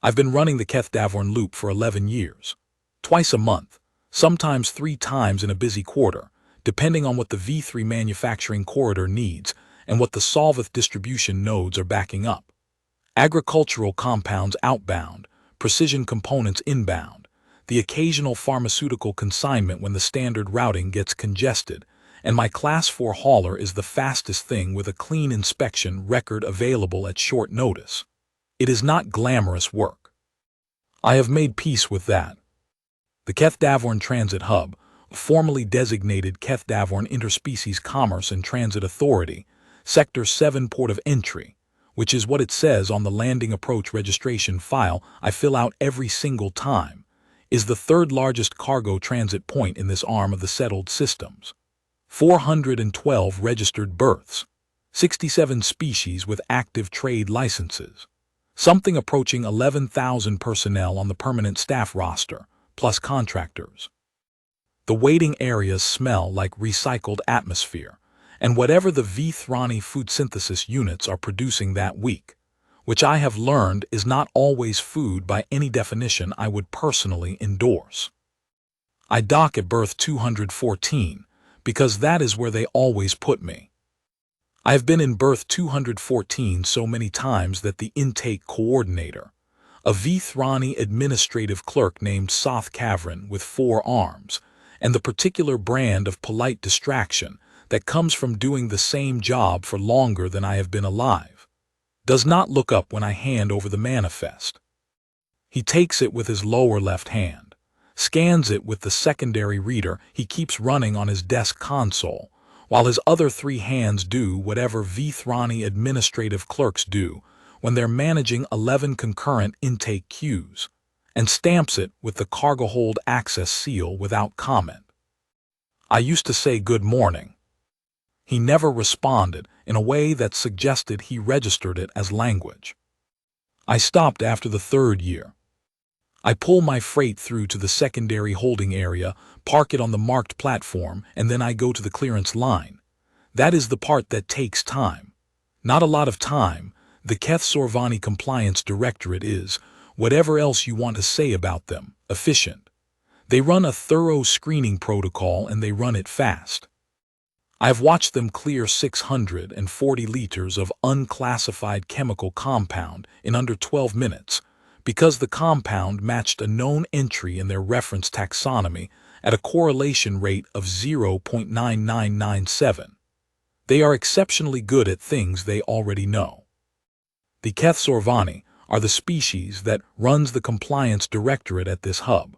I've been running the Deathworld loop for 11 years. Twice a month, sometimes 3 times in a busy quarter, depending on what the V3 manufacturing corridor needs and what the solvent distribution nodes are backing up. Agricultural compounds outbound, precision components inbound, the occasional pharmaceutical consignment when the standard routing gets congested, and my Class 4 hauler is the fastest thing with a clean inspection record available at short notice. It is not glamorous work. I have made peace with that. The Deathworld Transit Hub, formerly designated Deathworld Interspecies Commerce and Transit Authority, Sector 7 Port of Entry, which is what it says on the landing approach registration file I fill out every single time, is the third largest cargo transit point in this arm of the settled systems. 412 registered berths, 67 species with active trade licenses, something approaching 11,000 personnel on the permanent staff roster, plus contractors. The waiting areas smell like recycled atmosphere, and whatever the V3 food synthesis units are producing that week, which I have learned is not always food by any definition I would personally endorse. I dock at berth 214, because that is where they always put me. I have been in berth 214 so many times that the intake coordinator, a V3 administrative clerk named Soth Kavrin with 4 arms, and the particular brand of polite distraction that comes from doing the same job for longer than I have been alive, does not look up when I hand over the manifest. He takes it with his lower left hand, scans it with the secondary reader he keeps running on his desk console, while his other 3 hands do whatever V3 administrative clerks do when they're managing 11 concurrent intake queues, and stamps it with the cargo hold access seal without comment. I used to say good morning. He never responded in a way that suggested he registered it as language. I stopped after the 3rd year. I pull my freight through to the secondary holding area, park it on the marked platform, and then I go to the clearance line. That is the part that takes time. Not a lot of time. The Sorvani Compliance Directorate is, whatever else you want to say about them, efficient. They run a thorough screening protocol and they run it fast. I've watched them clear 640 liters of unclassified chemical compound in under 12 minutes because the compound matched a known entry in their reference taxonomy at a correlation rate of 0.9997. They are exceptionally good at things they already know. The Sorvani are the species that runs the compliance directorate at this hub.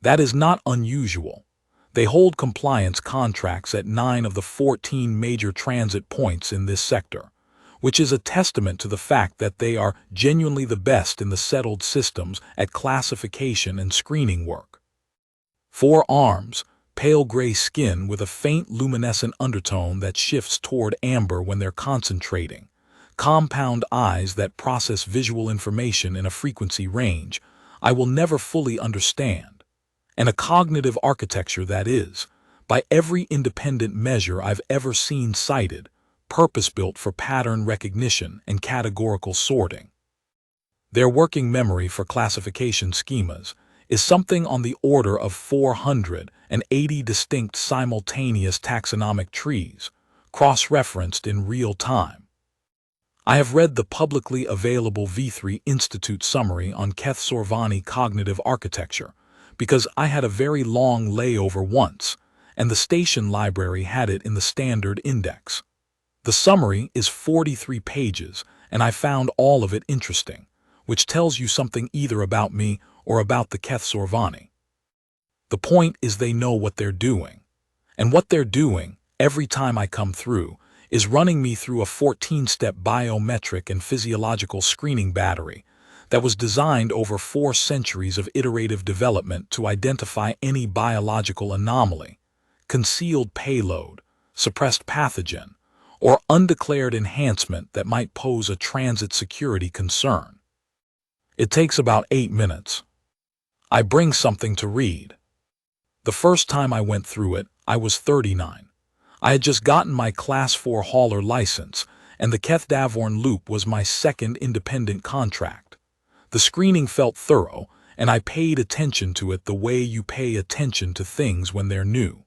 That is not unusual. They hold compliance contracts at 9 of the 14 major transit points in this sector, which is a testament to the fact that they are genuinely the best in the settled systems at classification and screening work. 4 arms, pale gray skin with a faint luminescent undertone that shifts toward amber when they're concentrating, compound eyes that process visual information in a frequency range I will never fully understand, and a cognitive architecture that is, by every independent measure I've ever seen cited, purpose-built for pattern recognition and categorical sorting. Their working memory for classification schemas is something on the order of 480 distinct simultaneous taxonomic trees, cross-referenced in real time. I have read the publicly available V3 Institute summary on Sorvani cognitive architecture because I had a very long layover once, and the station library had it in the standard index. The summary is 43 pages, and I found all of it interesting, which tells you something either about me or about the Sorvani. The point is they know what they're doing, and what they're doing, every time I come through, is running me through a 14-step biometric and physiological screening battery that was designed over 4 centuries of iterative development to identify any biological anomaly, concealed payload, suppressed pathogen, or undeclared enhancement that might pose a transit security concern. It takes about 8 minutes. I bring something to read. The first time I went through it, I was 39. I had just gotten my Class 4 hauler license, and the Deathworld loop was my second independent contract. The screening felt thorough, and I paid attention to it the way you pay attention to things when they're new.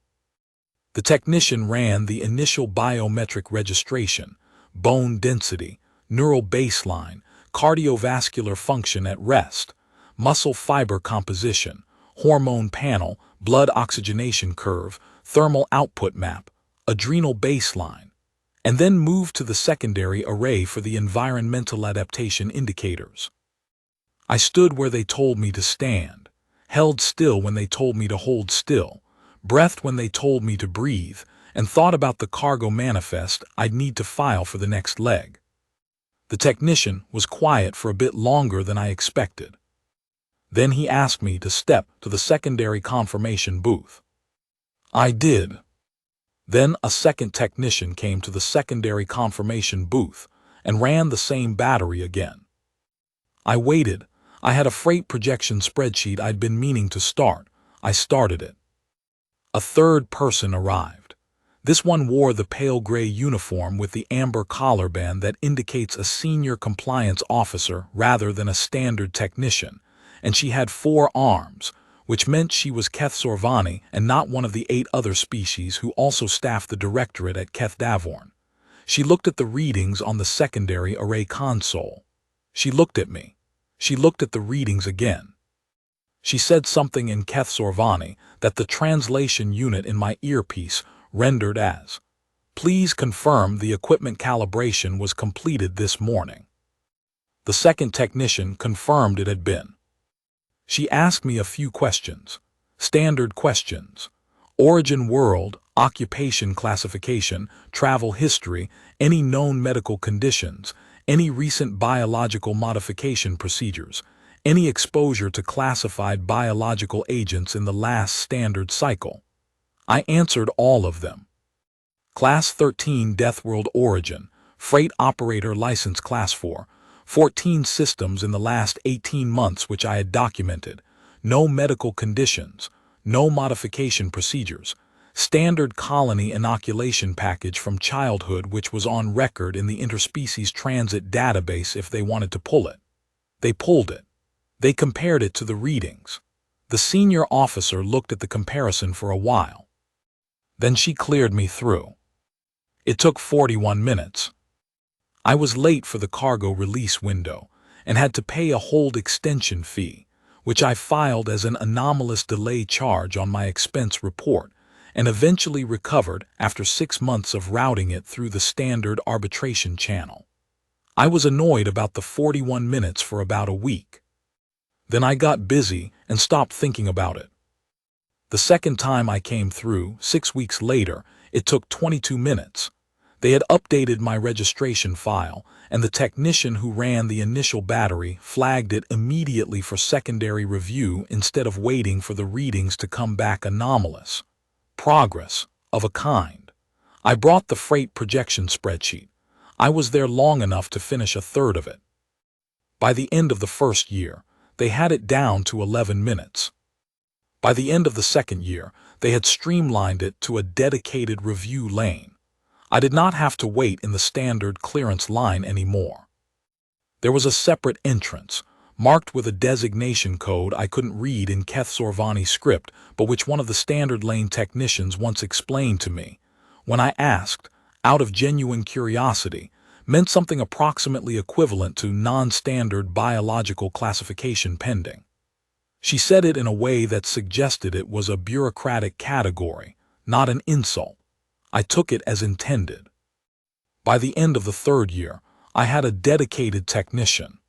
The technician ran the initial biometric registration, bone density, neural baseline, cardiovascular function at rest, muscle fiber composition, hormone panel, blood oxygenation curve, thermal output map, adrenal baseline, and then moved to the secondary array for the environmental adaptation indicators. I stood where they told me to stand, held still when they told me to hold still, breathed when they told me to breathe, and thought about the cargo manifest I'd need to file for the next leg. The technician was quiet for a bit longer than I expected. Then he asked me to step to the secondary confirmation booth. I did. Then a second technician came to the secondary confirmation booth and ran the same battery again. I waited. I had a freight projection spreadsheet I'd been meaning to start. I started it. A third person arrived. This one wore the pale gray uniform with the amber collar band that indicates a senior compliance officer rather than a standard technician, and she had 4 arms, which meant she was Keth Sorvani and not one of the 8 other species who also staffed the directorate at Keth Davorn. She looked at the readings on the secondary array console. She looked at me. She looked at the readings again. She said something in Keth Sorvani that the translation unit in my earpiece rendered as, "Please confirm the equipment calibration was completed this morning." The second technician confirmed it had been. She asked me a few questions, standard questions: origin world, occupation classification, travel history, any known medical conditions, any recent biological modification procedures, any exposure to classified biological agents in the last standard cycle. I answered all of them. Class 13 Deathworld origin, freight operator license class 4, 14 systems in the last 18 months which I had documented, no medical conditions, no modification procedures, standard colony inoculation package from childhood which was on record in the interspecies transit database if they wanted to pull it. They pulled it. They compared it to the readings. The senior officer looked at the comparison for a while. Then she cleared me through. It took 41 minutes. I was late for the cargo release window and had to pay a hold extension fee, which I filed as an anomalous delay charge on my expense report and eventually recovered after 6 months of routing it through the standard arbitration channel. I was annoyed about the 41 minutes for about a week. Then I got busy and stopped thinking about it. The second time I came through, 6 weeks later, it took 22 minutes. They had updated my registration file, and the technician who ran the initial battery flagged it immediately for secondary review instead of waiting for the readings to come back anomalous. Progress, of a kind. I brought the freight projection spreadsheet. I was there long enough to finish a third of it. By the end of the first year, they had it down to 11 minutes. By the end of the second year, they had streamlined it to a dedicated review lane. I did not have to wait in the standard clearance line anymore. There was a separate entrance, marked with a designation code I couldn't read in Keth Sorvani script, but which one of the standard lane technicians once explained to me, when I asked, out of genuine curiosity, meant something approximately equivalent to non-standard biological classification pending. She said it in a way that suggested it was a bureaucratic category, not an insult. I took it as intended. By the end of the third year, I had a dedicated technician.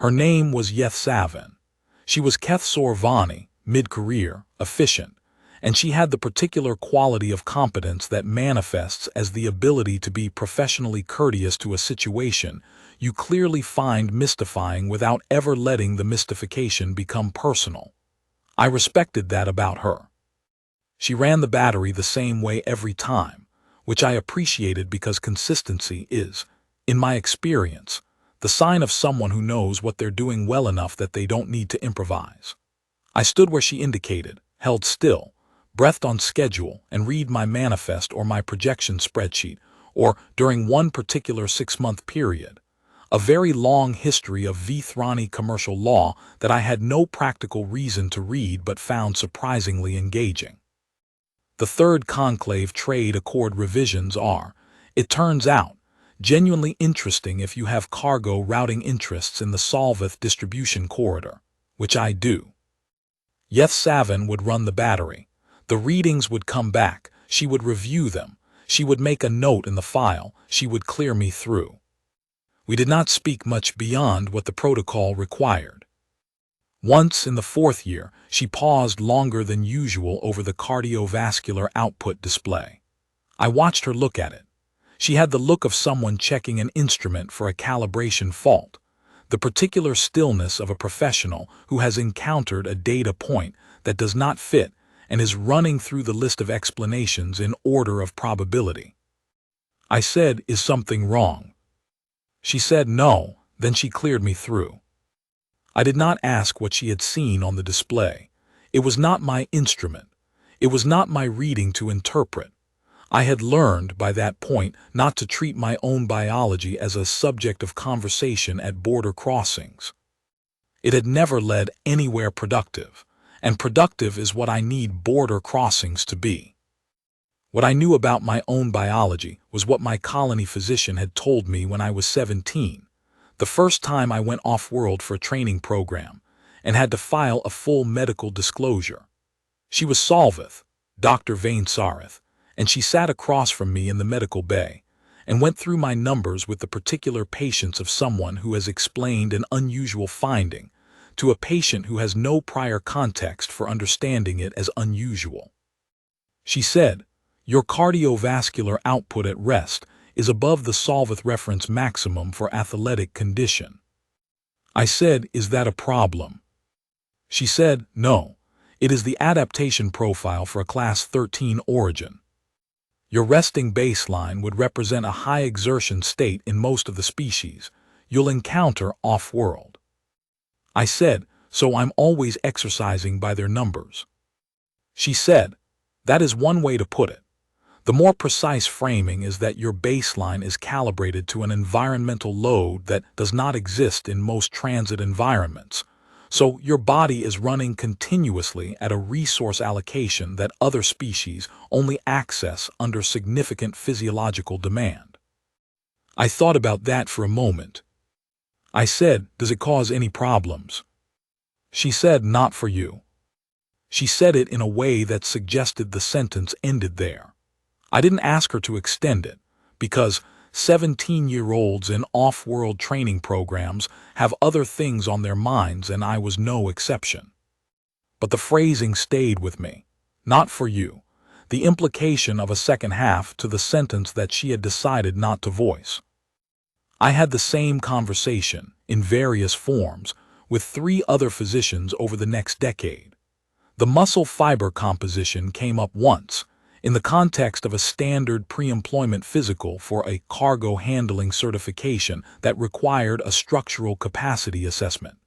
Her name was Yeth Savin. She was Keth Sorvani, mid-career, efficient, and she had the particular quality of competence that manifests as the ability to be professionally courteous to a situation you clearly find mystifying without ever letting the mystification become personal. I respected that about her. She ran the battery the same way every time, which I appreciated because consistency is, in my experience, the sign of someone who knows what they're doing well enough that they don't need to improvise. I stood where she indicated, held still, breathed on schedule, and read my manifest or my projection spreadsheet, or during one particular 6-month period. a very long history of V-Thrani commercial law that I had no practical reason to read but found surprisingly engaging. The third conclave trade accord revisions are, it turns out, genuinely interesting if you have cargo routing interests in the Solvith distribution corridor, which I do. Yeth Savin would run the battery. The readings would come back, she would review them, she would make a note in the file, she would clear me through. We did not speak much beyond what the protocol required. Once in the fourth year, she paused longer than usual over the cardiovascular output display. I watched her look at it. She had the look of someone checking an instrument for a calibration fault, the particular stillness of a professional who has encountered a data point that does not fit and is running through the list of explanations in order of probability. I said, "Is something wrong?" She said no, then she cleared me through. I did not ask what she had seen on the display. It was not my instrument. It was not my reading to interpret. I had learned, by that point, not to treat my own biology as a subject of conversation at border crossings. It had never led anywhere productive, and productive is what I need border crossings to be. What I knew about my own biology was what my colony physician had told me when I was 17, the first time I went off-world for a training program, and had to file a full medical disclosure. She was Solvith, Dr. Vane Sarith, and she sat across from me in the medical bay, and went through my numbers with the particular patience of someone who has explained an unusual finding to a patient who has no prior context for understanding it as unusual. She said, "Your cardiovascular output at rest is above the Solvith reference maximum for athletic condition." I said, "Is that a problem?" She said, "No, it is the adaptation profile for a class 13 origin. Your resting baseline would represent a high exertion state in most of the species you'll encounter off-world." I said, "So I'm always exercising by their numbers." She said, "That is one way to put it. The more precise framing is that your baseline is calibrated to an environmental load that does not exist in most transit environments, so your body is running continuously at a resource allocation that other species only access under significant physiological demand." I thought about that for a moment. I said, "Does it cause any problems?" She said, "Not for you." She said it in a way that suggested the sentence ended there. I didn't ask her to extend it, because 17-year-olds in off-world training programs have other things on their minds, and I was no exception. But the phrasing stayed with me. Not for you. The implication of a second half to the sentence that she had decided not to voice. I had the same conversation, in various forms, with 3 other physicians over the next decade. The muscle fiber composition came up once, in the context of a standard pre-employment physical for a cargo handling certification that required a structural capacity assessment.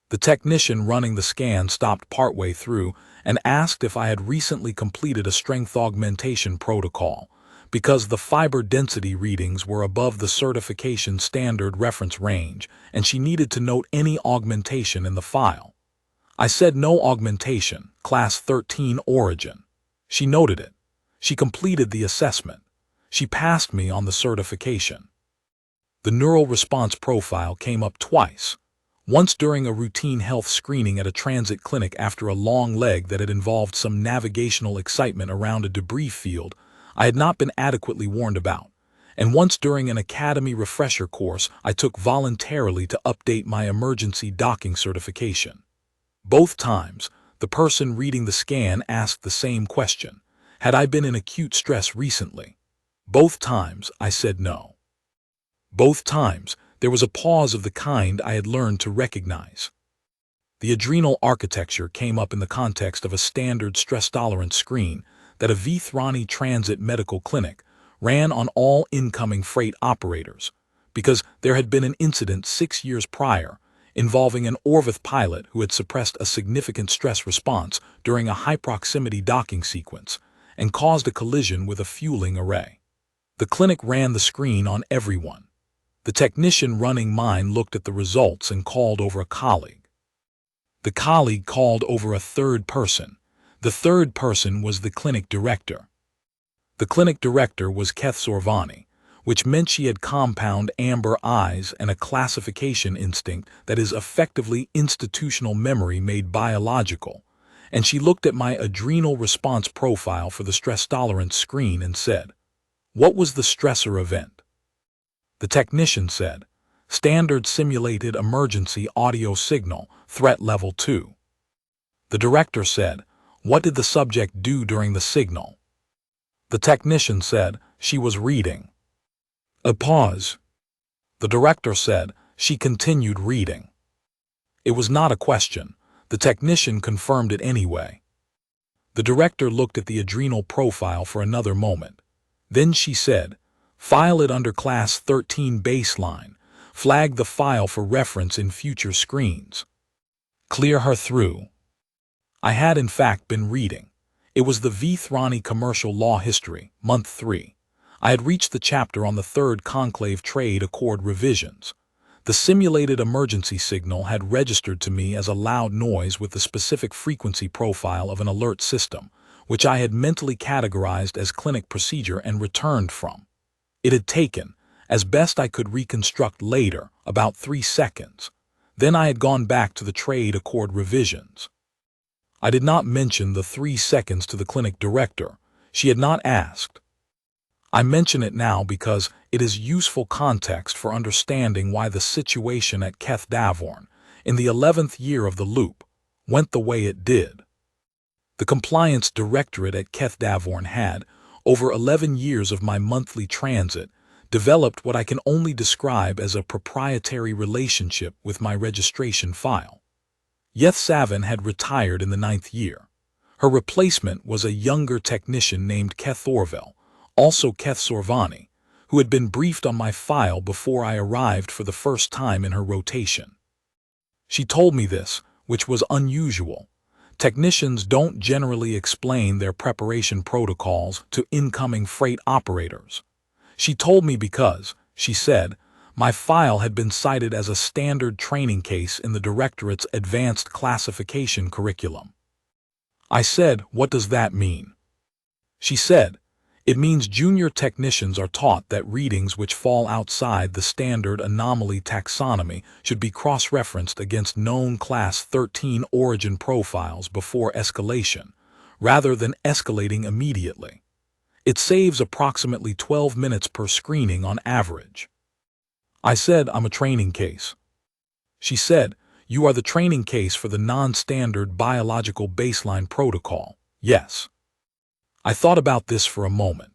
The technician running the scan stopped partway through and asked if I had recently completed a strength augmentation protocol, because the fiber density readings were above the certification standard reference range, and she needed to note any augmentation in the file. I said no augmentation, class 13 origin. She noted it. She completed the assessment. She passed me on the certification. The neural response profile came up twice. Once during a routine health screening at a transit clinic after a long leg that had involved some navigational excitement around a debris field I had not been adequately warned about, and once during an academy refresher course I took voluntarily to update my emergency docking certification. Both times, the person reading the scan asked the same question: had I been in acute stress recently? Both times I said no. Both times there was a pause of the kind I had learned to recognize. The adrenal architecture came up in the context of a standard stress-tolerant screen that a V-Thrani transit medical clinic ran on all incoming freight operators, because there had been an incident 6 years prior involving an Orvith pilot who had suppressed a significant stress response during a high-proximity docking sequence and caused a collision with a fueling array. The clinic ran the screen on everyone. The technician running mine looked at the results and called over a colleague. The colleague called over a third person. The third person was the clinic director. The clinic director was Keth Sorvani, which meant she had compound amber eyes and a classification instinct that is effectively institutional memory made biological, and she looked at my adrenal response profile for the stress tolerance screen and said, "What was the stressor event?" The technician said, "Standard simulated emergency audio signal, threat level 2. The director said, "What did the subject do during the signal?" The technician said, "She was reading." A pause. The director said, "She continued reading." It was not a question. The technician confirmed it anyway. The director looked at the adrenal profile for another moment. Then she said, "File it under Class 13 baseline. Flag the file for reference in future screens. Clear her through." I had in fact been reading. It was the V. Thrani Commercial Law History, Month 3. I had reached the chapter on the third conclave trade accord revisions. The simulated emergency signal had registered to me as a loud noise with the specific frequency profile of an alert system, which I had mentally categorized as clinic procedure and returned from. It had taken, as best I could reconstruct later, about 3 seconds. Then I had gone back to the trade accord revisions. I did not mention the 3 seconds to the clinic director. She had not asked. I mention it now because it is useful context for understanding why the situation at Keth Davorn, in the 11th year of the loop, went the way it did. The compliance directorate at Keth Davorn had, over 11 years of my monthly transit, developed what I can only describe as a proprietary relationship with my registration file. Yeth Savin had retired in the 9th year. Her replacement was a younger technician named Keth Orville, also Keth Sorvani, who had been briefed on my file before I arrived for the first time in her rotation. She told me this, which was unusual. Technicians don't generally explain their preparation protocols to incoming freight operators. She told me because, she said, my file had been cited as a standard training case in the Directorate's Advanced Classification curriculum. I said, "What does that mean?" She said, "It means junior technicians are taught that readings which fall outside the standard anomaly taxonomy should be cross-referenced against known Class 13 origin profiles before escalation, rather than escalating immediately. It saves approximately 12 minutes per screening on average." I said, "I'm a training case." She said, "You are the training case for the non-standard biological baseline protocol, yes." I thought about this for a moment.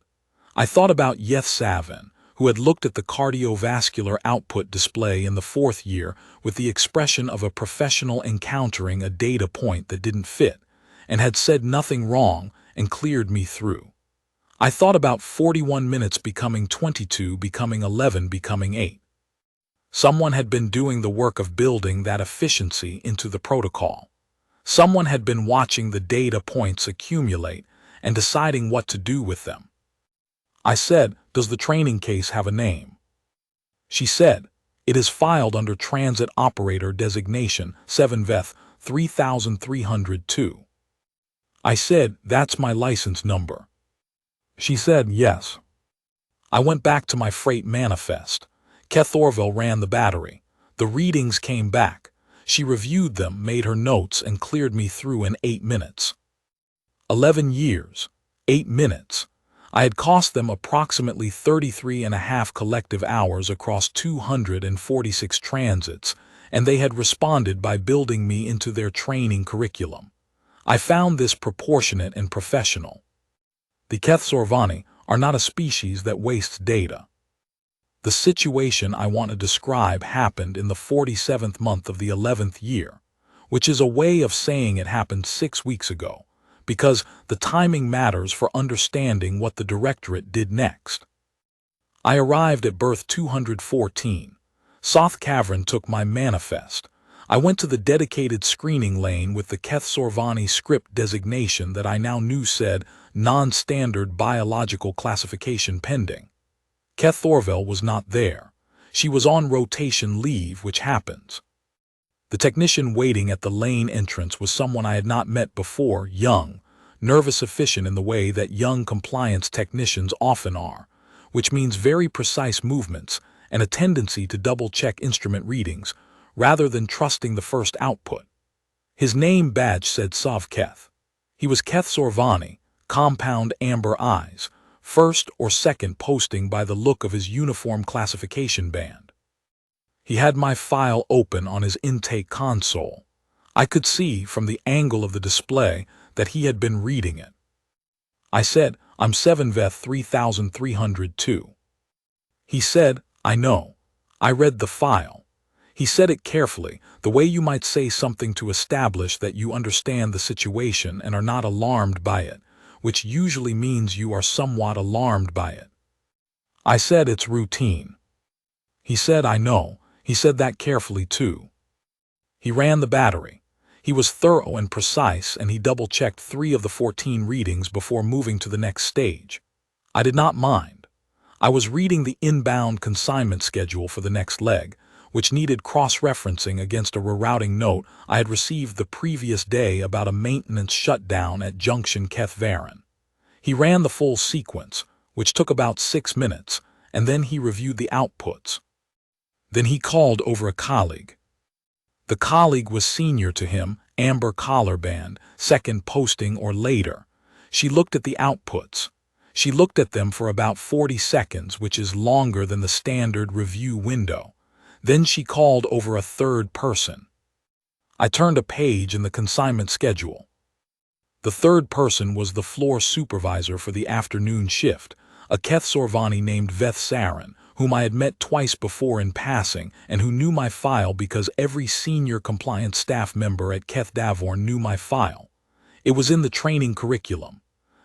I thought about Yeth Savin, who had looked at the cardiovascular output display in the 4th year with the expression of a professional encountering a data point that didn't fit, and had said nothing wrong and cleared me through. I thought about 41 minutes becoming 22, becoming 11, becoming 8. Someone had been doing the work of building that efficiency into the protocol. Someone had been watching the data points accumulate and deciding what to do with them. I said, "Does the training case have a name?" She said, "It is filed under Transit Operator Designation 7VETH 3302. I said, "That's my license number." She said, "Yes." I went back to my freight manifest. Keth Orville ran the battery. The readings came back. She reviewed them, made her notes, and cleared me through in 8 minutes. 11 years, 8 minutes. I had cost them approximately 33.5 collective hours across 246 transits, and they had responded by building me into their training curriculum. I found this proportionate and professional. The Keth Sorvani are not a species that wastes data. The situation I want to describe happened in the 47th month of the 11th year, which is a way of saying it happened 6 weeks ago, because the timing matters for understanding what the Directorate did next. I arrived at berth 214. Soth Cavern took my manifest. I went to the dedicated screening lane with the Keth Sorvani script designation that I now knew said non-standard biological classification pending. Keth Orville was not there. She was on rotation leave, which happens. The technician waiting at the lane entrance was someone I had not met before, young, nervous, efficient in the way that young compliance technicians often are, which means very precise movements and a tendency to double-check instrument readings rather than trusting the first output. His name badge said Sav Keth. He was Keth Sorvani, compound amber eyes, first or second posting by the look of his uniform classification band. He had my file open on his intake console. I could see from the angle of the display that he had been reading it. I said, "I'm 7Veth 3302. He said, "I know. I read the file." He said it carefully, the way you might say something to establish that you understand the situation and are not alarmed by it, which usually means you are somewhat alarmed by it. I said, "It's routine." He said, "I know." He said that carefully too. He ran the battery. He was thorough and precise, and he double-checked 3 of the 14 readings before moving to the next stage. I did not mind. I was reading the inbound consignment schedule for the next leg, which needed cross-referencing against a rerouting note I had received the previous day about a maintenance shutdown at Junction Keth Varen. He ran the full sequence, which took about 6 minutes, and then he reviewed the outputs. Then he called over a colleague. The colleague was senior to him, amber collar band, second posting or later. She looked at the outputs. She looked at them for about 40 seconds, which is longer than the standard review window. Then she called over a third person. I turned a page in the consignment schedule. The third person was the floor supervisor for the afternoon shift, a Keth Sorvani named Veth Sarin, whom I had met twice before in passing and who knew my file because every senior compliance staff member at Keth Davorn knew my file. It was in the training curriculum.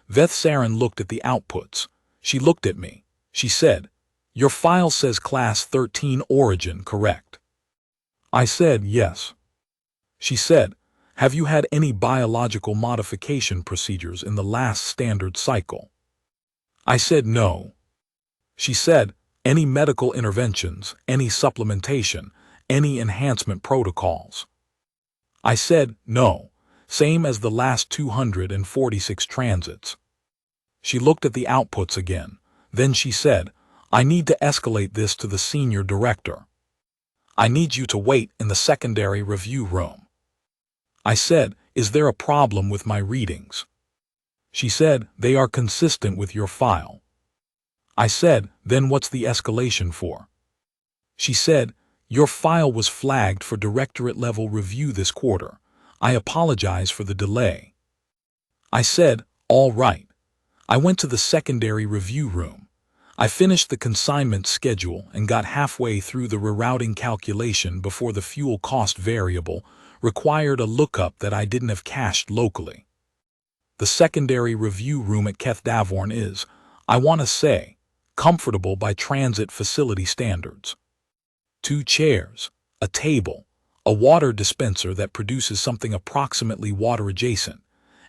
Veth Sarin looked at the outputs. She looked at me. She said, "Your file says Class 13 Origin, correct?" I said, "Yes." She said, "Have you had any biological modification procedures in the last standard cycle?" I said, "No." She said, "Any medical interventions, any supplementation, any enhancement protocols?" I said, "No, same as the last 246 transits." She looked at the outputs again. Then she said, "I need to escalate this to the senior director. I need you to wait in the secondary review room." I said, "Is there a problem with my readings?" She said, "They are consistent with your file." I said, "Then what's the escalation for?" She said, "Your file was flagged for directorate-level review this quarter. I apologize for the delay." I said, "All right." I went to the secondary review room. I finished the consignment schedule and got halfway through the rerouting calculation before the fuel cost variable required a lookup that I didn't have cached locally. The secondary review room at Keth Davorn is, I want to say, comfortable by transit facility standards. 2 chairs, a table, a water dispenser that produces something approximately water adjacent,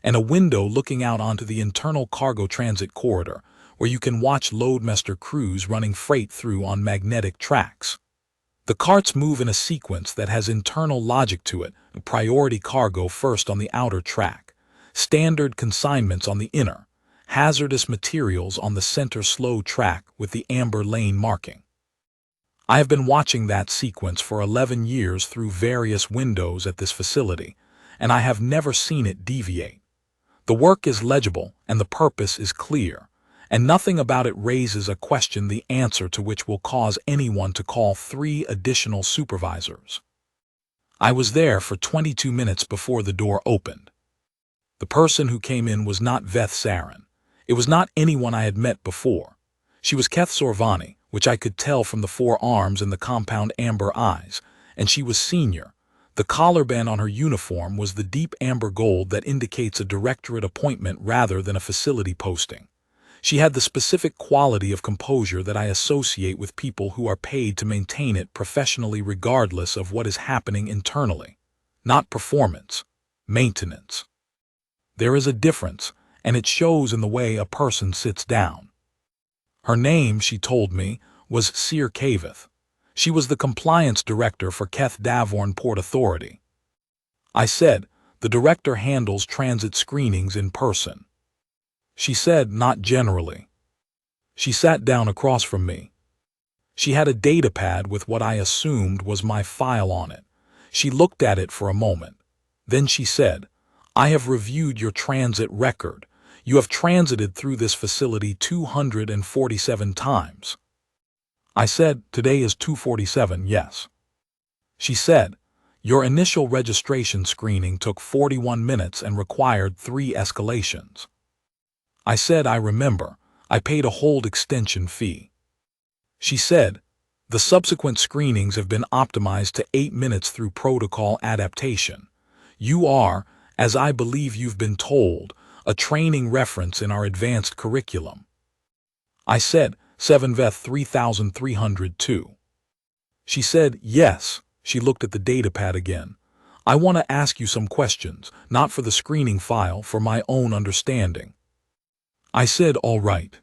and a window looking out onto the internal cargo transit corridor where you can watch loadmaster crews running freight through on magnetic tracks. The carts move in a sequence that has internal logic to it, priority cargo first on the outer track, standard consignments on the inner, hazardous materials on the center slow track with the amber lane marking. I have been watching that sequence for 11 years through various windows at this facility, and I have never seen it deviate. The work is legible and the purpose is clear, and nothing about it raises a question the answer to which will cause anyone to call 3 additional supervisors. I was there for 22 minutes before the door opened. The person who came in was not Veth Sarin. It was not anyone I had met before. She was Keth Sorvani, which I could tell from the 4 arms and the compound amber eyes, and she was senior. The collar band on her uniform was the deep amber gold that indicates a directorate appointment rather than a facility posting. She had the specific quality of composure that I associate with people who are paid to maintain it professionally regardless of what is happening internally. Not performance, maintenance. There is a difference, and it shows in the way a person sits down. Her name, she told me, was Seer Caveth. She was the compliance director for Keth Davorn Port Authority. I said, the director handles transit screenings in person. She said, not generally. She sat down across from me. She had a datapad with what I assumed was my file on it. She looked at it for a moment. Then she said, I have reviewed your transit record. You have transited through this facility 247 times. I said, today is 247, yes. She said, your initial registration screening took 41 minutes and required 3 escalations. I said, I remember. I paid a hold extension fee. She said, the subsequent screenings have been optimized to 8 minutes through protocol adaptation. You are, as I believe you've been told, a training reference in our advanced curriculum. I said, 7Veth 3302. She said, yes. She looked at the datapad again. I want to ask you some questions, not for the screening file, for my own understanding. I said, all right.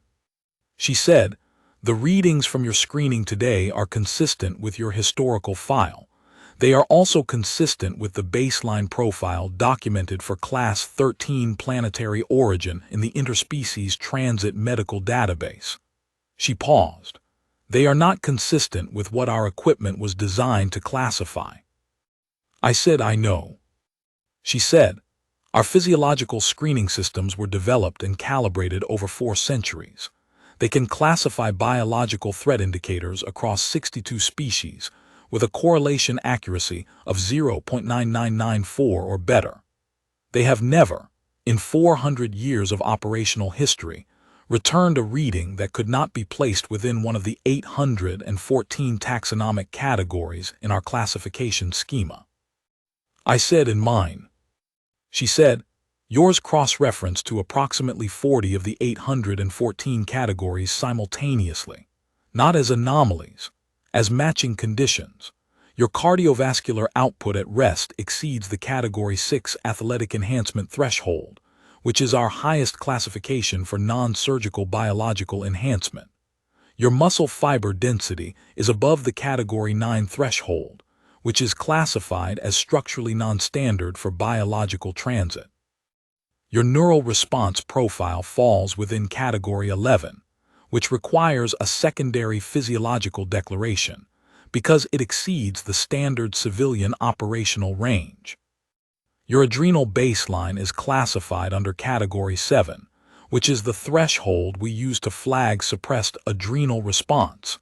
She said, the readings from your screening today are consistent with your historical file. They are also consistent with the baseline profile documented for Class 13 planetary origin in the Interspecies Transit Medical Database. She paused. They are not consistent with what our equipment was designed to classify. I said, I know. She said, our physiological screening systems were developed and calibrated over 4 centuries. They can classify biological threat indicators across 62 species with a correlation accuracy of 0.9994 or better. They have never, in 400 years of operational history, returned a reading that could not be placed within one of the 814 taxonomic categories in our classification schema. I said, in mine. She said, yours cross-reference to approximately 40 of the 814 categories simultaneously, not as anomalies, as matching conditions. Your cardiovascular output at rest exceeds the Category 6 athletic enhancement threshold, which is our highest classification for non-surgical biological enhancement. Your muscle fiber density is above the Category 9 threshold, which is classified as structurally non-standard for biological transit. Your neural response profile falls within Category 11, which requires a secondary physiological declaration because it exceeds the standard civilian operational range. Your adrenal baseline is classified under Category 7, which is the threshold we use to flag suppressed adrenal response,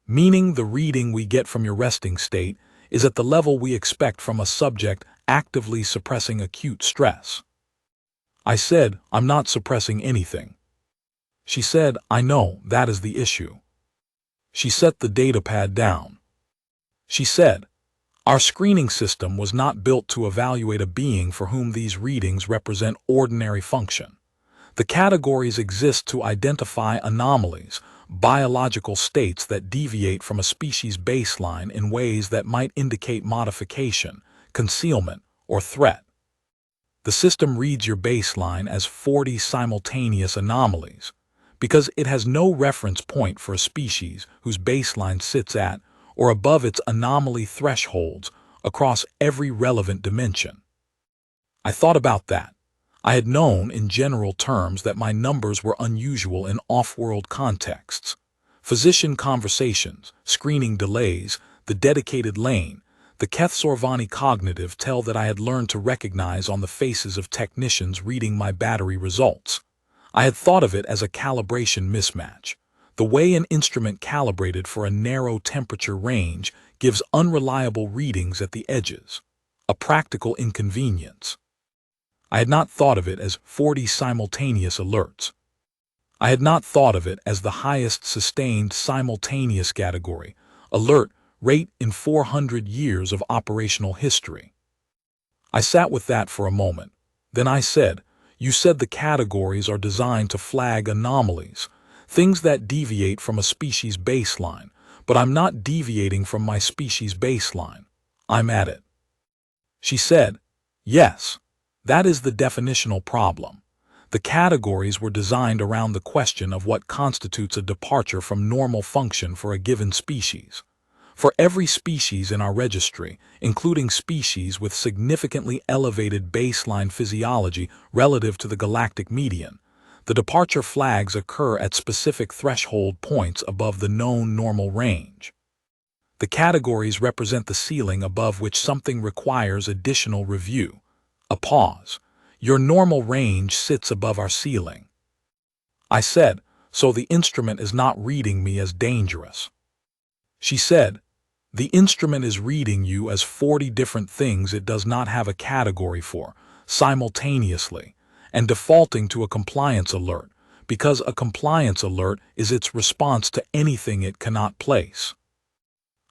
meaning the reading we get from your resting state is at the level we expect from a subject actively suppressing acute stress. I said, I'm not suppressing anything. She said, I know, that is the issue. She set the datapad down. She said, our screening system was not built to evaluate a being for whom these readings represent ordinary function. The categories exist to identify anomalies, biological states that deviate from a species baseline in ways that might indicate modification, concealment, or threat. The system reads your baseline as 40 simultaneous anomalies because it has no reference point for a species whose baseline sits at or above its anomaly thresholds across every relevant dimension. I thought about that. I had known in general terms that my numbers were unusual in off-world contexts. Physician conversations, screening delays, the dedicated lane, the Keth Sorvani cognitive tell that I had learned to recognize on the faces of technicians reading my battery results. I had thought of it as a calibration mismatch. The way an instrument calibrated for a narrow temperature range gives unreliable readings at the edges, a practical inconvenience. I had not thought of it as 40 simultaneous alerts. I had not thought of it as the highest sustained simultaneous category, alert, rate in 400 years of operational history. I sat with that for a moment. Then I said, you said the categories are designed to flag anomalies, things that deviate from a species baseline, but I'm not deviating from my species baseline. I'm at it. She said, yes, that is the definitional problem. The categories were designed around the question of what constitutes a departure from normal function for a given species. For every species in our registry, including species with significantly elevated baseline physiology relative to the galactic median, the departure flags occur at specific threshold points above the known normal range. The categories represent the ceiling above which something requires additional review. A pause. Your normal range sits above our ceiling. I said, so the instrument is not reading me as dangerous. She said, the instrument is reading you as 40 different things it does not have a category for, simultaneously, and defaulting to a compliance alert, because a compliance alert is its response to anything it cannot place.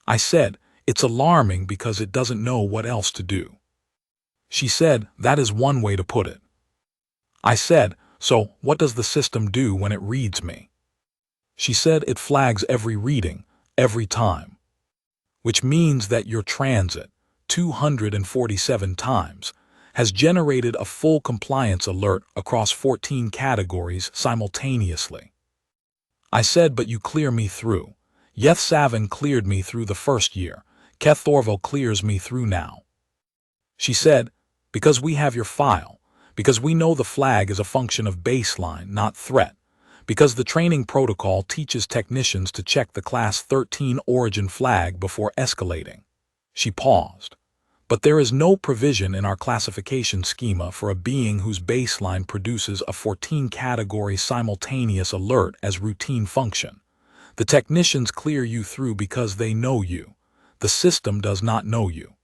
I said, it's alarming because it doesn't know what else to do. She said, that is one way to put it. I said, so what does the system do when it reads me? She said it flags every reading, every time. Which means that your transit, 247 times, has generated a full compliance alert across 14 categories simultaneously. I said, but you clear me through. Yeth-Savin cleared me through the first year. Keth Thorval clears me through now. She said, because we have your file, because we know the flag is a function of baseline, not threat, because the training protocol teaches technicians to check the Class 13 origin flag before escalating. She paused. But there is no provision in our classification schema for a being whose baseline produces a 14-category simultaneous alert as routine function. The technicians clear you through because they know you. The system does not know you.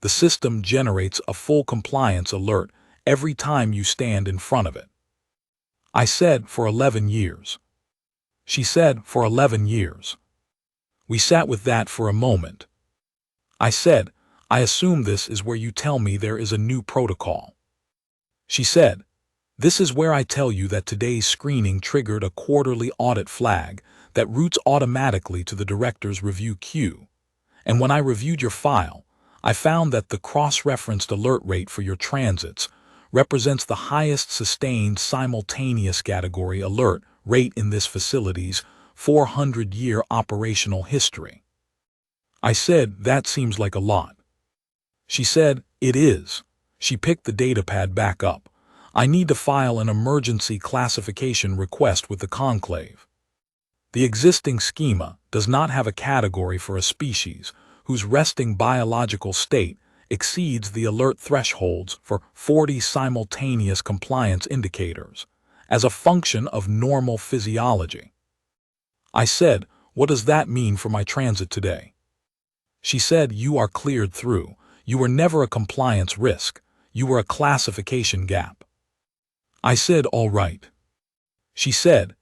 The system generates a full compliance alert every time you stand in front of it. I said, for 11 years. She said, for 11 years. We sat with that for a moment. I said, I assume this is where you tell me there is a new protocol. She said, this is where I tell you that today's screening triggered a quarterly audit flag that routes automatically to the director's review queue. And when I reviewed your file, I found that the cross-referenced alert rate for your transits represents the highest sustained simultaneous category alert rate in this facility's 400-year operational history. I said, that seems like a lot. She said, it is. She picked the datapad back up. I need to file an emergency classification request with the conclave. The existing schema does not have a category for a species whose resting biological state exceeds the alert thresholds for 40 simultaneous compliance indicators as a function of normal physiology. I said, what does that mean for my transit today? She said, you are cleared through. You were never a compliance risk. You were a classification gap. I said, all right. She said,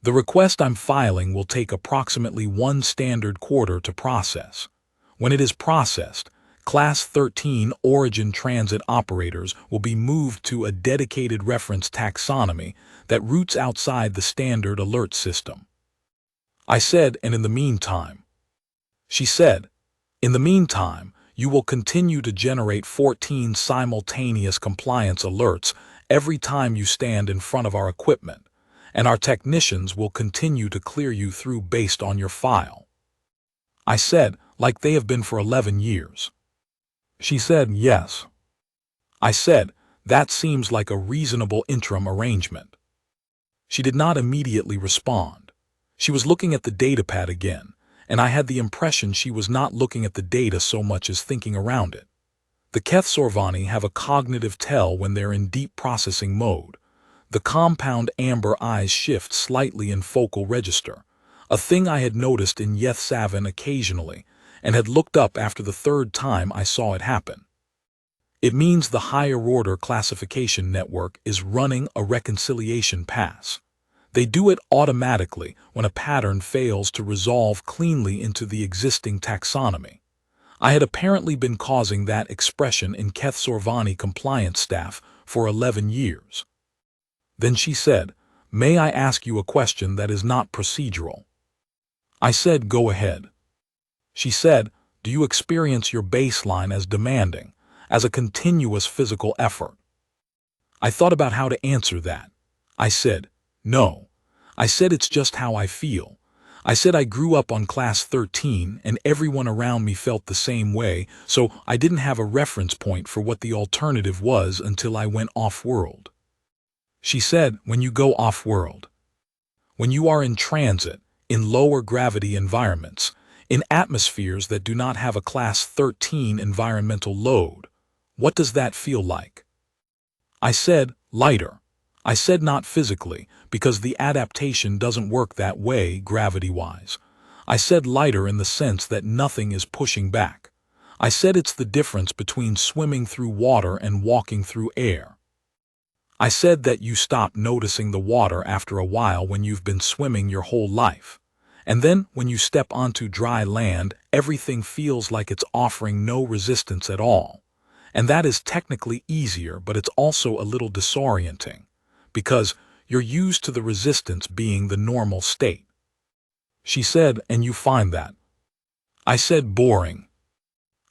the request I'm filing will take approximately 1 standard quarter to process. When it is processed, Class 13 origin transit operators will be moved to a dedicated reference taxonomy that routes outside the standard alert system. I said, and in the meantime? She said, in the meantime, you will continue to generate 14 simultaneous compliance alerts every time you stand in front of our equipment, and our technicians will continue to clear you through based on your file. I said, like they have been for 11 years. She said, yes. I said, that seems like a reasonable interim arrangement. She did not immediately respond. She was looking at the datapad again, and I had the impression she was not looking at the data so much as thinking around it. The Keth Sorvani have a cognitive tell when they're in deep processing mode. The compound amber eyes shift slightly in focal register, a thing I had noticed in Yeth-Savin occasionally, and had looked up after the 3rd time I saw it happen. It means the higher-order classification network is running a reconciliation pass. They do it automatically when a pattern fails to resolve cleanly into the existing taxonomy. I had apparently been causing that expression in Keth Sorvani compliance staff for 11 years. Then she said, may I ask you a question that is not procedural? I said, go ahead. She said, do you experience your baseline as demanding, as a continuous physical effort? I thought about how to answer that. I said, no. I said it's just how I feel. I said I grew up on class 13 and everyone around me felt the same way, so I didn't have a reference point for what the alternative was until I went off-world. She said, when you go off-world, when you are in transit, in lower gravity environments, in atmospheres that do not have a class 13 environmental load, what does that feel like? I said, lighter. I said not physically, because the adaptation doesn't work that way gravity-wise. I said lighter in the sense that nothing is pushing back. I said it's the difference between swimming through water and walking through air. I said that you stop noticing the water after a while when you've been swimming your whole life. And then, when you step onto dry land, everything feels like it's offering no resistance at all. And that is technically easier, but it's also a little disorienting, because you're used to the resistance being the normal state. She said, and you find that? I said, boring.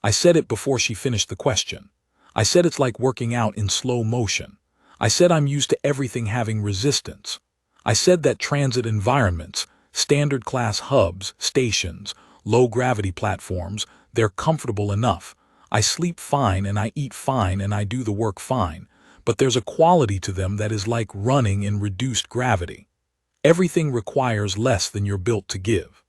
I said it before she finished the question. I said it's like working out in slow motion. I said I'm used to everything having resistance. I said that transit environments, standard class hubs, stations, low-gravity platforms, they're comfortable enough. I sleep fine and I eat fine and I do the work fine, but there's a quality to them that is like running in reduced gravity. Everything requires less than you're built to give.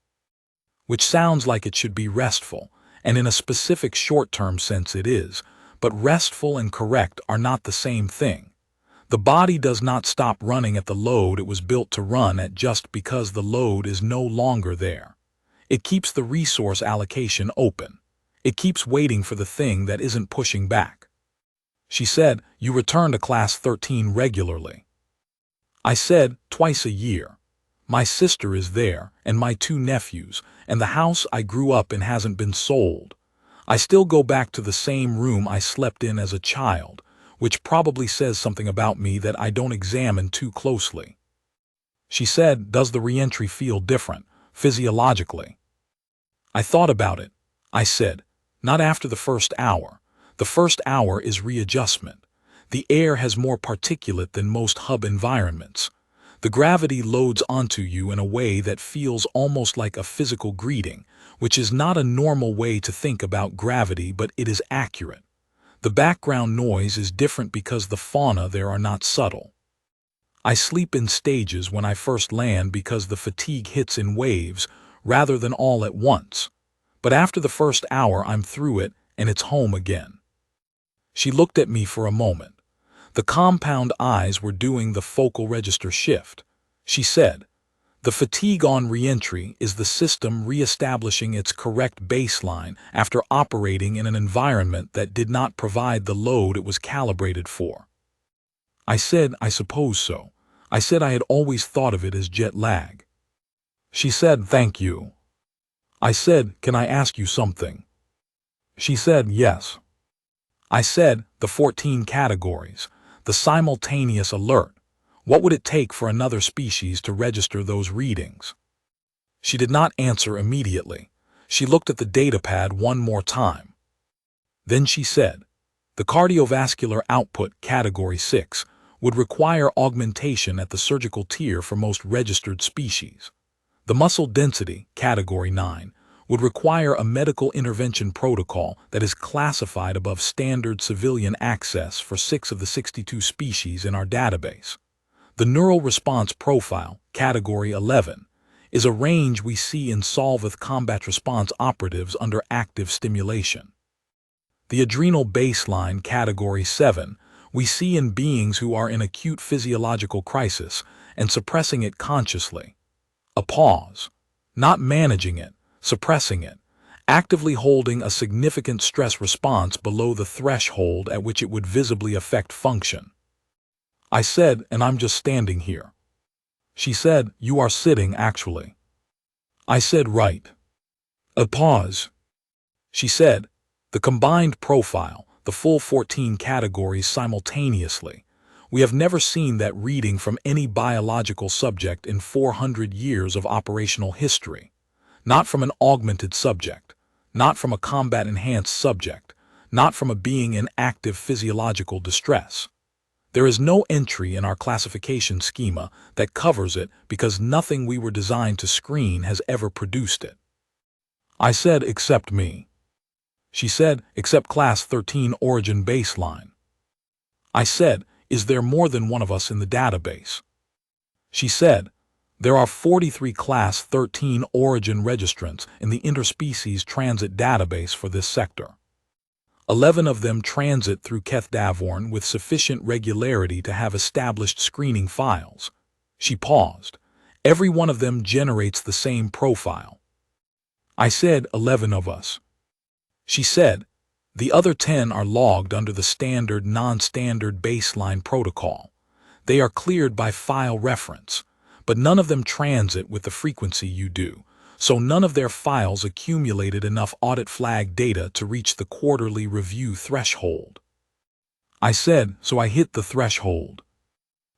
Which sounds like it should be restful, and in a specific short-term sense it is, but restful and correct are not the same thing. The body does not stop running at the load it was built to run at just because the load is no longer there. It keeps the resource allocation open. It keeps waiting for the thing that isn't pushing back. She said, you return to class 13 regularly. I said, twice a year. My sister is there, and my 2 nephews, and the house I grew up in hasn't been sold. I still go back to the same room I slept in as a child, which probably says something about me that I don't examine too closely. She said, does the reentry feel different, physiologically? I thought about it. I said, not after the first hour. The first hour is readjustment. The air has more particulate than most hub environments. The gravity loads onto you in a way that feels almost like a physical greeting, which is not a normal way to think about gravity, but it is accurate. The background noise is different because the fauna there are not subtle. I sleep in stages when I first land because the fatigue hits in waves rather than all at once. But after the first hour I'm through it and it's home again. She looked at me for a moment. The compound eyes were doing the focal register shift. She said, the fatigue on reentry is the system reestablishing its correct baseline after operating in an environment that did not provide the load it was calibrated for. I said, I suppose so. I said I had always thought of it as jet lag. She said, thank you. I said, can I ask you something? She said, yes. I said, the 14 categories, the simultaneous alert. What would it take for another species to register those readings? She did not answer immediately. She looked at the datapad one more time. Then she said, the cardiovascular output, category 6, would require augmentation at the surgical tier for most registered species. The muscle density, category 9, would require a medical intervention protocol that is classified above standard civilian access for 6 of the 62 species in our database. The neural response profile, category 11, is a range we see in Solvith combat response operatives under active stimulation. The adrenal baseline, category 7, we see in beings who are in acute physiological crisis and suppressing it consciously. A pause. Not managing it, suppressing it, actively holding a significant stress response below the threshold at which it would visibly affect function. I said, and I'm just standing here. She said, you are sitting, actually. I said, right. A pause. She said, the combined profile, the full 14 categories simultaneously. We have never seen that reading from any biological subject in 400 years of operational history. Not from an augmented subject, not from a combat-enhanced subject, not from a being in active physiological distress. There is no entry in our classification schema that covers it because nothing we were designed to screen has ever produced it. I said, except me. She said, except Class 13 Origin Baseline. I said, is there more than one of us in the database? She said, there are 43 Class 13 Origin registrants in the Interspecies Transit database for this sector. 11 of them transit through Deathworld with sufficient regularity to have established screening files. She paused. Every one of them generates the same profile. I said, 11 of us. She said, the other 10 are logged under the standard non-standard baseline protocol. They are cleared by file reference, but none of them transit with the frequency you do, so none of their files accumulated enough audit flag data to reach the quarterly review threshold. I said, so I hit the threshold.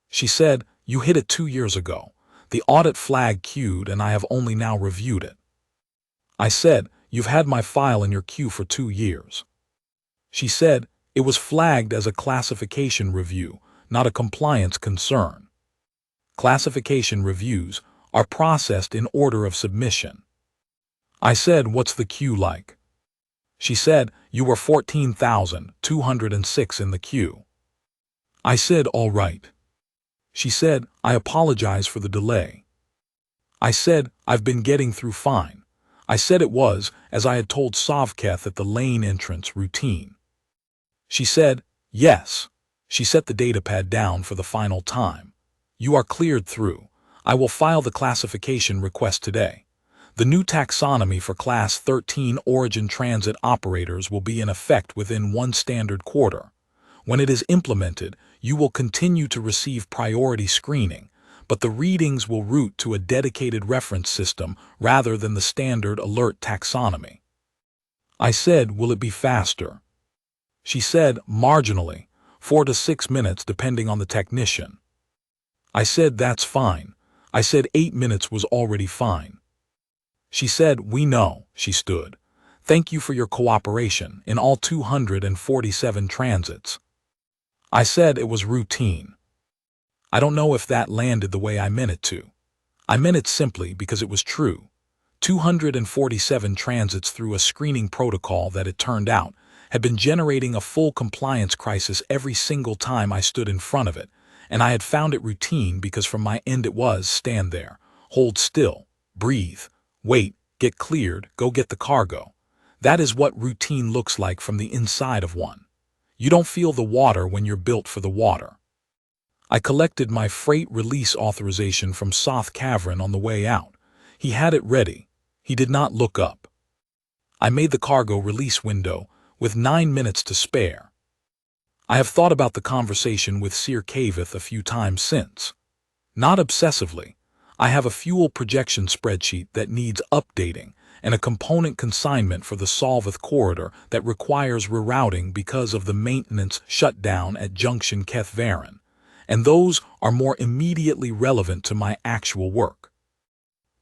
She said, you hit it 2 years ago. The audit flag queued and I have only now reviewed it. I said, you've had my file in your queue for 2 years. She said, it was flagged as a classification review, not a compliance concern. Classification reviews are processed in order of submission. I said, what's the queue like? She said, you were 14,206 in the queue. I said, all right. She said, I apologize for the delay. I said, I've been getting through fine. I said it was, as I had told Sovketh at the lane entrance routine. She said, yes. She set the datapad down for the final time. You are cleared through. I will file the classification request today. The new taxonomy for Class 13 Origin Transit operators will be in effect within 1 standard quarter. When it is implemented, you will continue to receive priority screening, but the readings will route to a dedicated reference system rather than the standard alert taxonomy. I said, will it be faster? She said, marginally, 4 to 6 minutes depending on the technician. I said, that's fine. I said 8 minutes was already fine. She said, we know. She stood. Thank you for your cooperation in all 247 transits. I said it was routine. I don't know if that landed the way I meant it to. I meant it simply because it was true. 247 transits through a screening protocol that, it turned out, had been generating a full compliance crisis every single time I stood in front of it, and I had found it routine because from my end it was, stand there, hold still, breathe, wait, get cleared, go get the cargo. That is what routine looks like from the inside of one. You don't feel the water when you're built for the water. I collected my freight release authorization from Soth Cavern on the way out. He had it ready. He did not look up. I made the cargo release window with 9 minutes to spare. I have thought about the conversation with Sir Cavith a few times since. Not obsessively. I have a fuel projection spreadsheet that needs updating and a component consignment for the Solvith corridor that requires rerouting because of the maintenance shutdown at Junction Kethvaren, and those are more immediately relevant to my actual work.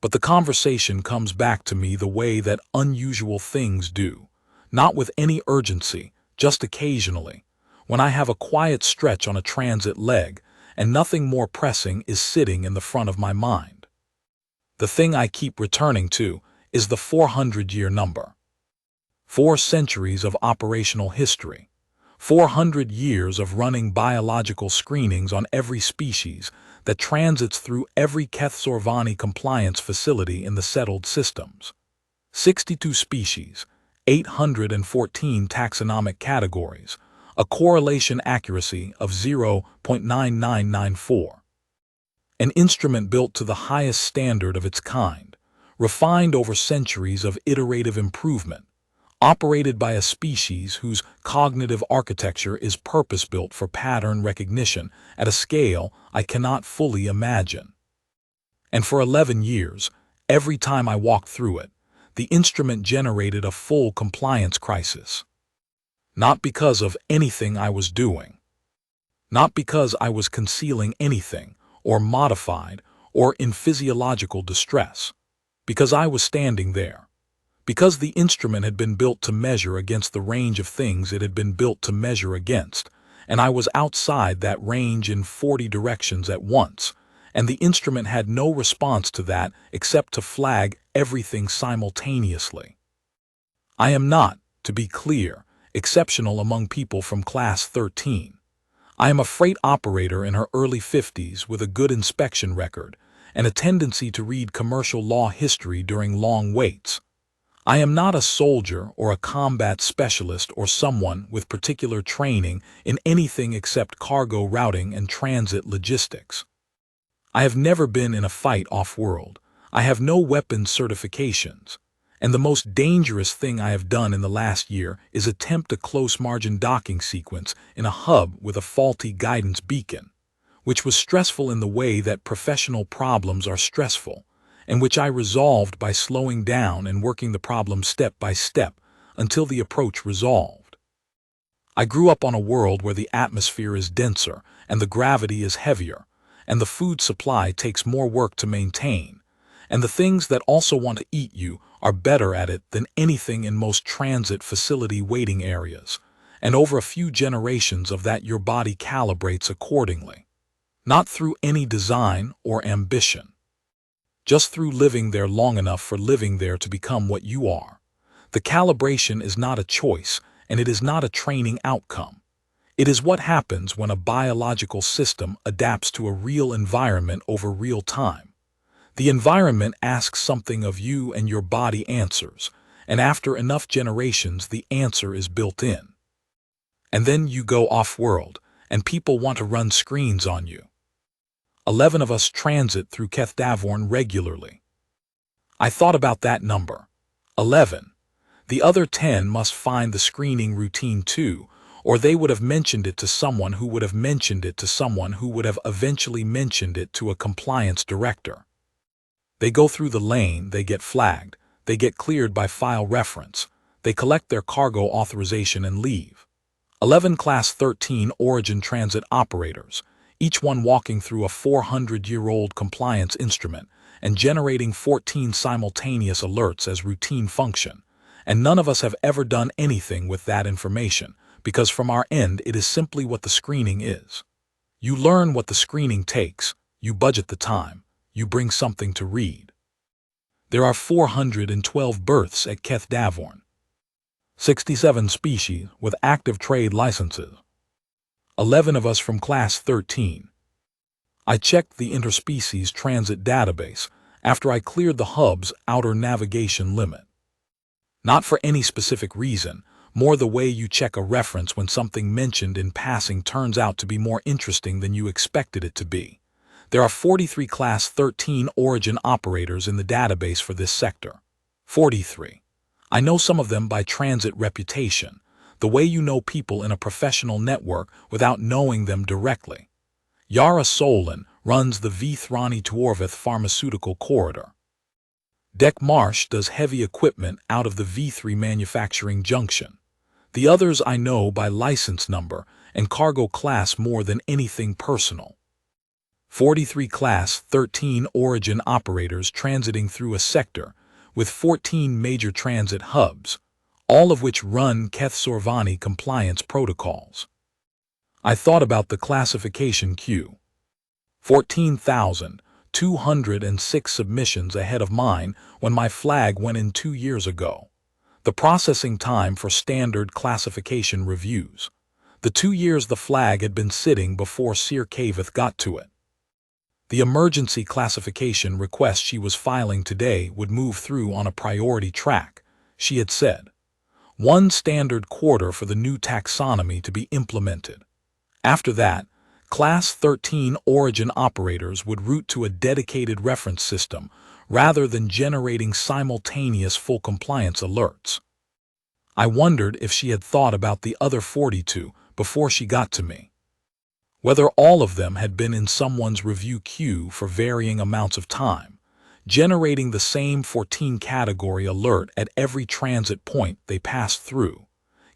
But the conversation comes back to me the way that unusual things do, not with any urgency, just occasionally, when I have a quiet stretch on a transit leg and nothing more pressing is sitting in the front of my mind. The thing I keep returning to is the 400-year number. 4 centuries of operational history, 400 years of running biological screenings on every species that transits through every Keth-Sorvani compliance facility in the settled systems. 62 species, 814 taxonomic categories, a correlation accuracy of 0.9994. An instrument built to the highest standard of its kind, refined over centuries of iterative improvement, operated by a species whose cognitive architecture is purpose-built for pattern recognition at a scale I cannot fully imagine. And for 11 years, every time I walked through it, the instrument generated a full compliance crisis. Not because of anything I was doing. Not because I was concealing anything, or modified, or in physiological distress. Because I was standing there. Because the instrument had been built to measure against the range of things it had been built to measure against, and I was outside that range in 40 directions at once, and the instrument had no response to that except to flag everything simultaneously. I am not, to be clear, exceptional among people from Class 13. I am a freight operator in her early 50s with a good inspection record and a tendency to read commercial law history during long waits. I am not a soldier or a combat specialist or someone with particular training in anything except cargo routing and transit logistics. I have never been in a fight off-world. I have no weapons certifications. And the most dangerous thing I have done in the last year is attempt a close-margin docking sequence in a hub with a faulty guidance beacon, which was stressful in the way that professional problems are stressful, and which I resolved by slowing down and working the problem step by step until the approach resolved. I grew up on a world where the atmosphere is denser and the gravity is heavier, and the food supply takes more work to maintain, and the things that also want to eat you are better at it than anything in most transit facility waiting areas, and over a few generations of that your body calibrates accordingly. Not through any design or ambition. Just through living there long enough for living there to become what you are. The calibration is not a choice, and it is not a training outcome. It is what happens when a biological system adapts to a real environment over real time. The environment asks something of you and your body answers, and after enough generations the answer is built in. And then you go off-world, and people want to run screens on you. 11 of us transit through Deathworld regularly. I thought about that number. 11. The other 10 must find the screening routine too, or they would have mentioned it to someone who would have mentioned it to someone who would have eventually mentioned it to a compliance director. They go through the lane, they get flagged, they get cleared by file reference, they collect their cargo authorization and leave. 11 Class 13 Origin Transit operators, each one walking through a 400-year-old compliance instrument and generating 14 simultaneous alerts as routine function, and none of us have ever done anything with that information, because from our end it is simply what the screening is. You learn what the screening takes, you budget the time, you bring something to read. There are 412 berths at Deathworld. 67 species with active trade licenses. 11 of us from Class 13. I checked the interspecies transit database after I cleared the hub's outer navigation limit. Not for any specific reason, more the way you check a reference when something mentioned in passing turns out to be more interesting than you expected it to be. There are 43 Class 13 Origin operators in the database for this sector. 43. I know some of them by transit reputation, the way you know people in a professional network without knowing them directly. Yara Solon runs the Thrani Tuorvith pharmaceutical corridor. Deck Marsh does heavy equipment out of the V3 manufacturing junction. The others I know by license number and cargo class more than anything personal. 43 Class 13 Origin operators transiting through a sector with 14 major transit hubs, all of which run Sorvani compliance protocols. I thought about the classification queue. 14,206 submissions ahead of mine when my flag went in 2 years ago. The processing time for standard classification reviews. The 2 years the flag had been sitting before Sir Cavith got to it. The emergency classification request she was filing today would move through on a priority track, she had said. 1 standard quarter for the new taxonomy to be implemented. After that, Class 13 Origin operators would route to a dedicated reference system rather than generating simultaneous full compliance alerts. I wondered if she had thought about the other 42 before she got to me. Whether all of them had been in someone's review queue for varying amounts of time, generating the same 14 category alert at every transit point they passed through,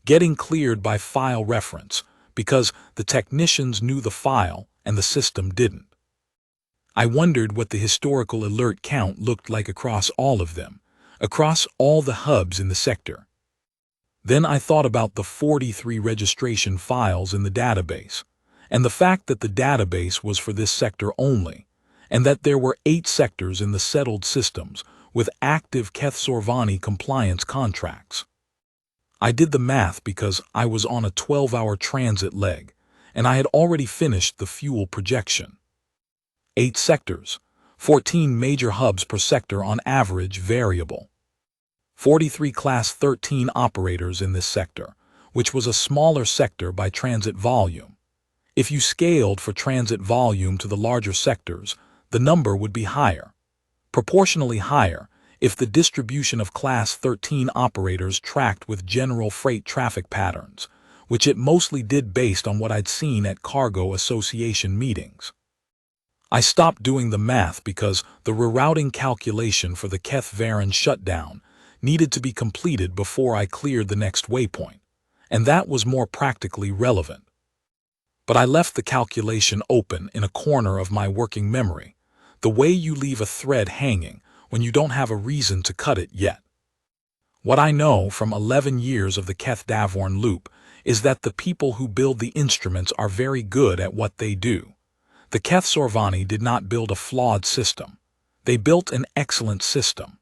getting cleared by file reference because the technicians knew the file and the system didn't. I wondered what the historical alert count looked like across all of them, across all the hubs in the sector. Then I thought about the 43 registration files in the database, and the fact that the database was for this sector only, and that there were 8 sectors in the settled systems with active Keth-Sorvani compliance contracts. I did the math because I was on a 12-hour transit leg, and I had already finished the fuel projection. 8 sectors, 14 major hubs per sector on average variable. 43 Class 13 operators in this sector, which was a smaller sector by transit volume. If you scaled for transit volume to the larger sectors, the number would be higher. Proportionally higher if the distribution of Class 13 operators tracked with general freight traffic patterns, which it mostly did based on what I'd seen at cargo association meetings. I stopped doing the math because the rerouting calculation for the Keth-Varan shutdown needed to be completed before I cleared the next waypoint, and that was more practically relevant. But I left the calculation open in a corner of my working memory, the way you leave a thread hanging when you don't have a reason to cut it yet. What I know from 11 years of the Keth-Davorn loop is that the people who build the instruments are very good at what they do. The Keth-Sorvani did not build a flawed system. They built an excellent system.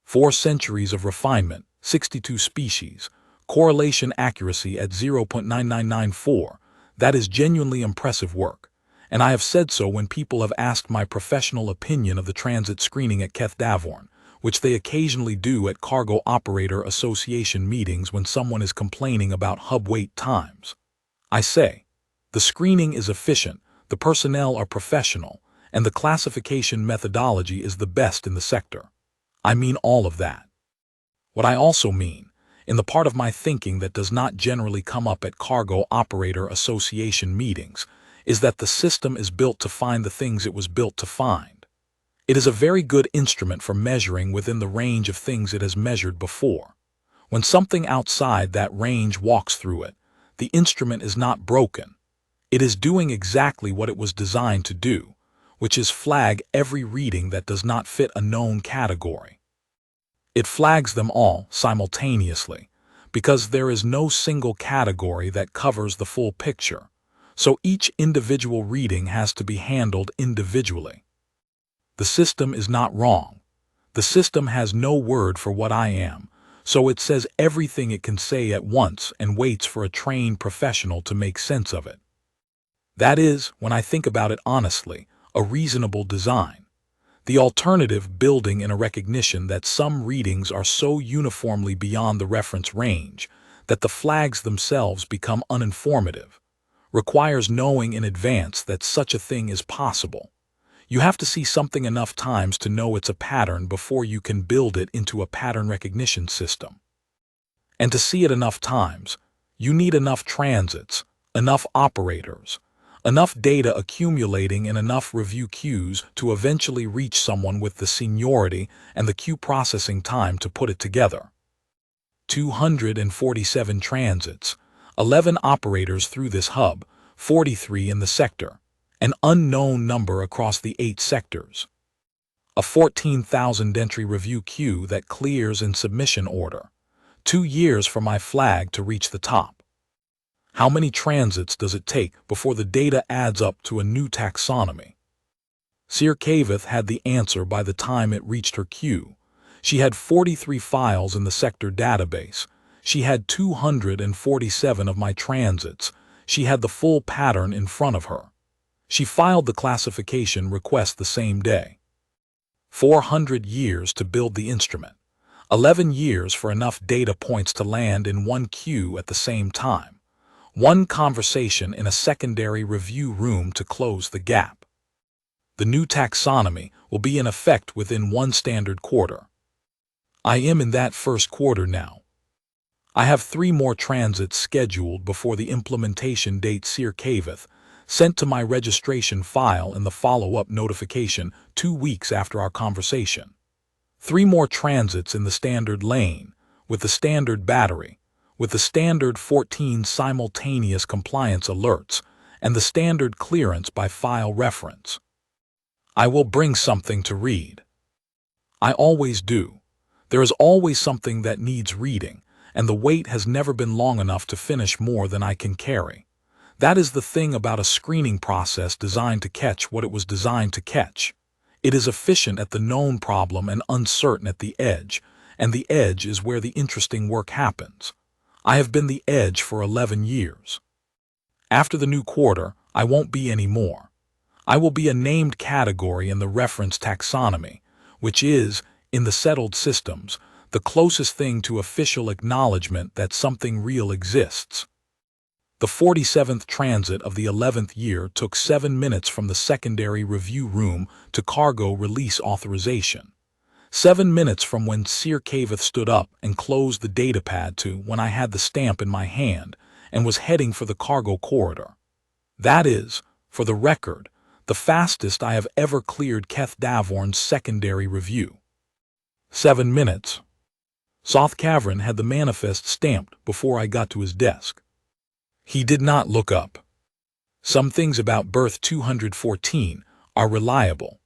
4 centuries of refinement, 62 species, correlation accuracy at 0.9994, that is genuinely impressive work, and I have said so when people have asked my professional opinion of the transit screening at Keth-Davorn, which they occasionally do at Cargo Operator Association meetings when someone is complaining about hub wait times. I say, the screening is efficient, the personnel are professional, and the classification methodology is the best in the sector. I mean all of that. What I also mean, in the part of my thinking that does not generally come up at Cargo Operator Association meetings, is that the system is built to find the things it was built to find. It is a very good instrument for measuring within the range of things it has measured before. When something outside that range walks through it, the instrument is not broken. It is doing exactly what it was designed to do, which is flag every reading that does not fit a known category. It flags them all simultaneously, because there is no single category that covers the full picture, so each individual reading has to be handled individually. The system is not wrong. The system has no word for what I am, so it says everything it can say at once and waits for a trained professional to make sense of it. That is, when I think about it honestly, a reasonable design. The alternative building in a recognition that some readings are so uniformly beyond the reference range that the flags themselves become uninformative, requires knowing in advance that such a thing is possible. You have to see something enough times to know it's a pattern before you can build it into a pattern recognition system. And to see it enough times, you need enough transits, enough operators, enough data accumulating in enough review queues to eventually reach someone with the seniority and the queue processing time to put it together. 247 transits, 11 operators through this hub, 43 in the sector, an unknown number across the 8 sectors. A 14,000 entry review queue that clears in submission order. 2 years for my flag to reach the top. How many transits does it take before the data adds up to a new taxonomy? Sir Kavith had the answer by the time it reached her queue. She had 43 files in the sector database. She had 247 of my transits. She had the full pattern in front of her. She filed the classification request the same day. 400 years to build the instrument. 11 years for enough data points to land in one queue at the same time. One conversation in a secondary review room to close the gap. The new taxonomy will be in effect within 1 standard quarter. I am in that first quarter now. I have 3 more transits scheduled before the implementation date Sir Kavith sent to my registration file in the follow-up notification 2 weeks after our conversation. 3 more transits in the standard lane, with the standard battery, with the standard 14 simultaneous compliance alerts, and the standard clearance by file reference. I will bring something to read. I always do. There is always something that needs reading, and the wait has never been long enough to finish more than I can carry. That is the thing about a screening process designed to catch what it was designed to catch. It is efficient at the known problem and uncertain at the edge, and the edge is where the interesting work happens. I have been the edge for 11 years. After the new quarter, I won't be any more. I will be a named category in the reference taxonomy, which is, in the settled systems, the closest thing to official acknowledgement that something real exists. The 47th transit of the 11th year took 7 minutes from the secondary review room to cargo release authorization. 7 minutes from when Sir Cavith stood up and closed the datapad to when I had the stamp in my hand and was heading for the cargo corridor. That is, for the record, the fastest I have ever cleared Keth Davorn's secondary review. 7 minutes. Soth Cavern had the manifest stamped before I got to his desk. He did not look up. Some things about Berth 214 are reliable,